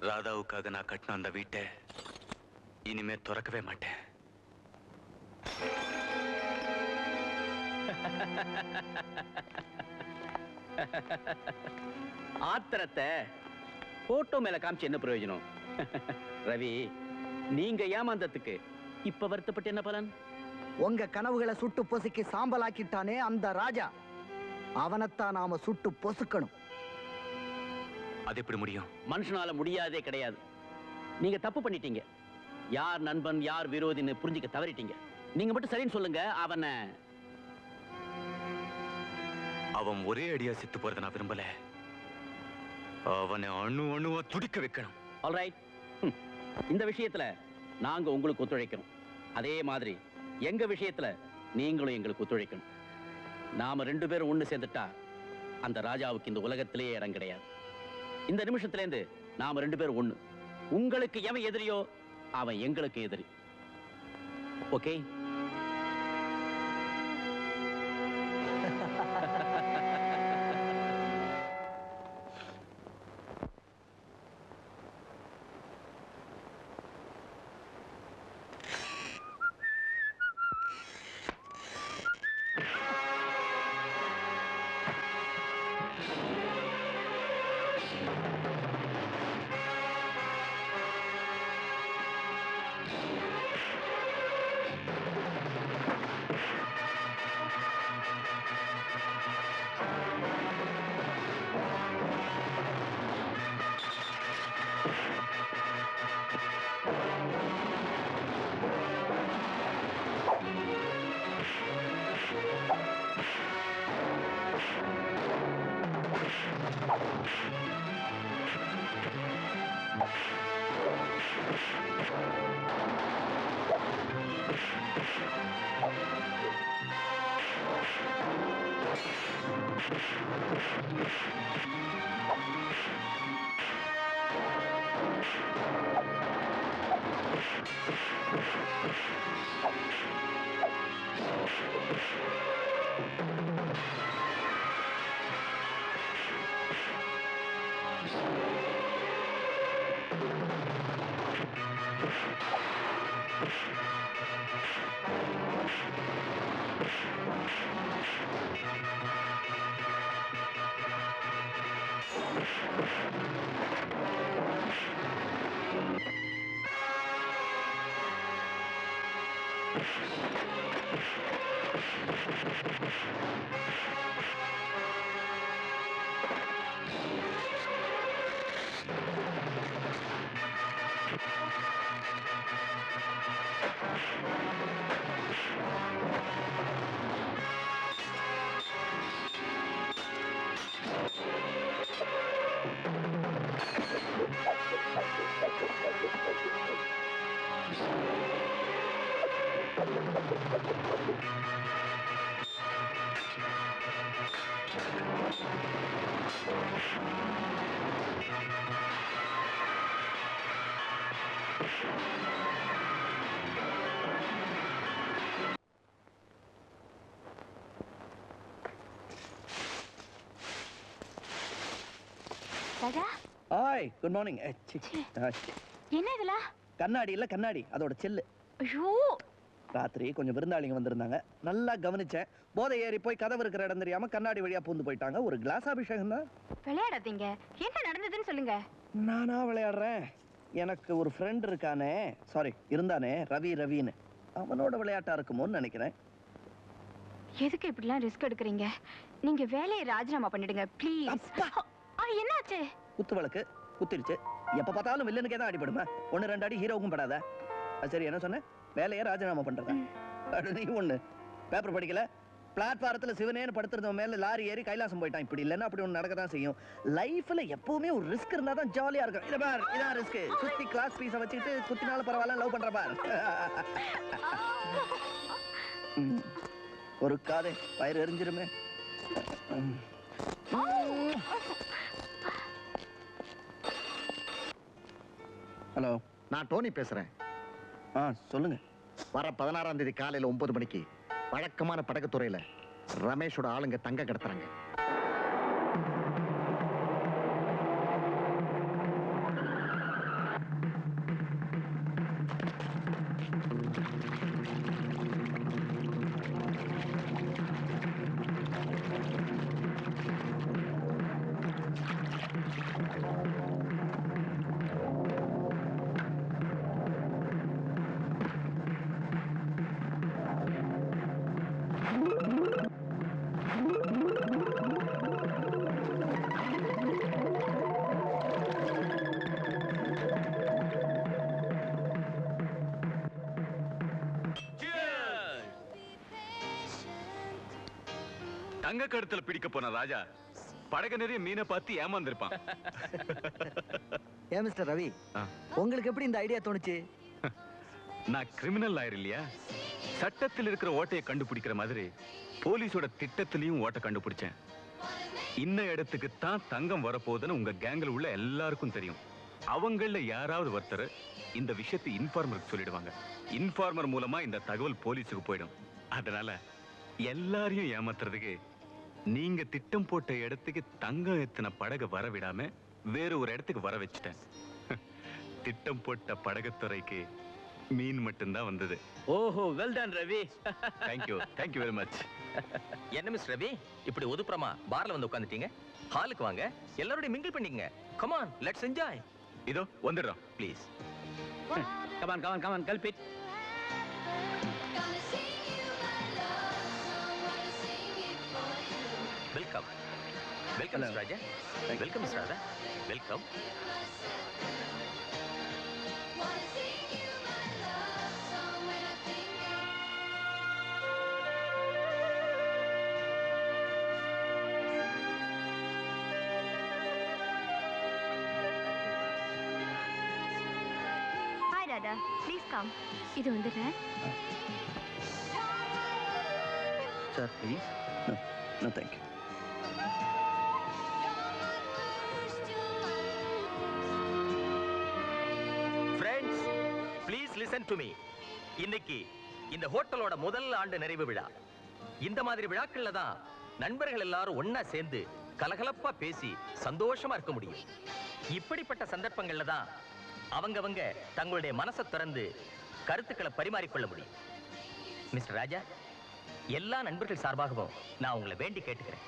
ராதாவுக்காக நான் கட்டின அந்த வீட்டை இனிமே துறக்கவே மாட்டேன். ஆத்திரத்தை போட்டோ மேல காமிச்சு என்ன பிரயோஜனம்? ரவி, நீங்க ஏமாந்ததுக்கு இப்ப வருத்தப்பட்டு என்ன பலன்? உங்க கனவுகளை சுட்டு பொசுக்கி சாம்பலாக்கிட்டானே அந்த ராஜா, அவனைத்தான் நாம சுட்டு பொசுக்கணும். அது எப்படி முடியும்? மனுஷனால முடியாதே கிடையாது. நீங்க தப்பு பண்ணிட்டீங்க. யார் நண்பன் யார் விரோதின்னு புரிஞ்சுக்க தவறிட்டீங்க. நீங்க மட்டும் சரின்னு சொல்லுங்க. அவன் ஒரே அடியா செத்து போறத நான் விரும்பல. அவனை அணு அணுவா துடிக்க வைக்கணும். ஆல்ரைட், இந்த விஷயத்துல நாங்க உங்களுக்கு ஒத்துழைக்கணும். அதே மாதிரி எங்க விஷயத்துல நீங்களும் எங்களுக்கு ஒத்துழைக்கணும். நாம 2 பேரும் ஒண்ணு சேர்ந்துட்டா அந்த ராஜாவுக்கு இந்த உலகத்திலேயே இடம் கிடையாது. இந்த நிமிஷத்துல இருந்து நாம 2 பேரும் ஒண்ணு. உங்களுக்கு எவன் எதிரியோ அவன் எங்களுக்கு எதிரி. ஓகே? ராஜா, ஹாய், குட் மார்னிங். என்ன இதெல்லாம்? கண்ணாடி இல்ல, கண்ணாடி அதோட செல்லு. ஐயோ, ராத்திரி கொஞ்சம் விருந்தாளிங்க வந்திருந்தாங்க. நல்லா கவனிச்சேன். போதை ஏறி போய் கதவு இருக்கிற இடம் தெரியாம கண்ணாடி வழியா பூந்து போயிட்டாங்க. ஒரு கிளாஸ் அபிஷேகம் தான். விளையாடாதீங்க. என்ன நடந்ததுன்னு சொல்லுங்க. நானா விளையாடுறேன்? எனக்கு ஒரு ஃப்ரெண்ட் இருக்கானே, சாரி இருந்தானே, ரவின்னு. அவனோட விளையாட்டா இருக்குமோன்னு நினைக்கிறேன். எதுக்கு இப்படிலாம் ரிஸ்க் எடுக்கிறீங்க? நீங்க வேலையை ராஜினாமா பண்ணிடுங்க ப்ளீஸ். என்னாச்சு? குத்து வழக்கு குத்திருச்சு. எப்ப பார்த்தாலும் வில்லனுக்கே தான் அடிபடுமா? 1-2 அடி ஹீரோவுக்கும் படாத. சரி, என்ன சொன்ன? வேலையை ராஜினாமா பண்றதா? நீ ஒண்ணு பேப்பர் படிக்கல. பிளாட்பாரத்துல சிவனேன்னு படுத்துறவன் மேல லாரி ஏறி கைலாசம் போயிட்டான். இப்படி இல்லைன்னா அப்படி ஒண்ணு நடக்கதான் செய்யும். லைஃப்ல எப்பவுமே ஒரு ரிஸ்க் இருந்தா தான் ஜாலியா இருக்கும். இத பார், இதான் ரிஸ்க். சுத்தி கிளாஸ் பீஸ வச்சுட்டு குத்தினாலும் பரவாயில்ல, லவ் பண்ற பார். ஒரு காதை பயிர் எரிஞ்சிருமே. ஹலோ, நான் டோனி பேசுறேன். சொல்லுங்க. வர 16ஆம் தேதி காலையில 9 மணிக்கு வழக்கமான படகுத்துறையில ரமேஷோட ஆளுங்க தங்க கடத்துறாங்க. தங்க கழுத்துல பிடிக்க போன ராஜா படகு நிறைய மீனை பார்த்து ஏமாந்திருப்பான். ஏன் மிஸ்டர் ரவி, ஆ. உங்களுக்கு எப்படி இந்த ஐடியா தோணுச்சு? நான் கிரிமினல் லாயர் இல்லையா? சட்டத்தில் இருக்கிற ஓட்டையை கண்டுபிடிக்கிற மாதிரி போலீஸோட திட்டத்திலையும் ஓட்டை கண்டுபிடிச்சேன். இன்ன இடத்துக்கு தான் தங்கம் வரப்போகுதுன்னு உங்க கேங்கில் உள்ள எல்லாருக்கும் தெரியும். அவங்கள யாராவது ஒருத்தர் இந்த விஷயத்தை இன்ஃபார்மருக்கு சொல்லிடுவாங்க. இன்ஃபார்மர் மூலமா இந்த தகவல் போலீஸுக்கு போயிடும். அதனால எல்லாரையும் ஏமாத்துறதுக்கு நீங்க திட்டம் போட்ட இடத்துக்கு தங்கம் எத்தனை படகு வர விடாம வேற ஒரு இடத்துக்கு வர வச்சுட்டேன். திட்டம் போட்ட படகுத்துறைக்கு மீன் மட்டும்தான் வந்தது. ஓஹோ, well done Ravi. Thank you very much. என்ன மிஸ் ரவி, இப்படி ஒதுப்புறமா பார்ல வந்து உட்காந்துட்டீங்க? ஹாலுக்கு வாங்க, எல்லாரோட மிங்கிள் பண்ணிக்கங்க. Come on, let's enjoy. இதோ வந்துடுறோம். ப்ளீஸ். கமான் கல்பிட். Welcome welcome miss Raja. Welcome miss Radha. Welcome. Hi Radha, please come. இது வந்துடுறேன். Sir please. No thank you. Friends, please listen to me. இன்னைக்கு இந்த ஹோட்டலோட முதல் ஆண்டு நிறைவு விழா. இந்த மாதிரி விழாக்கள்ல தான் நண்பர்கள் எல்லாரும் ஒண்ணா சேர்ந்து கலகலப்பா பேசி சந்தோஷமா இருக்க முடியும். இப்படிப்பட்ட சந்தர்ப்பங்கள்ல தான் அவங்கவங்க தங்களுடைய மனசை திறந்து கருத்துக்களை பரிமாறிக்கொள்ள முடியும். மிஸ்டர் ராஜா, எல்லா நண்பர்கள் சார்பாகவும் நான் உங்களை வேண்டி கேட்டுக்கிறேன்.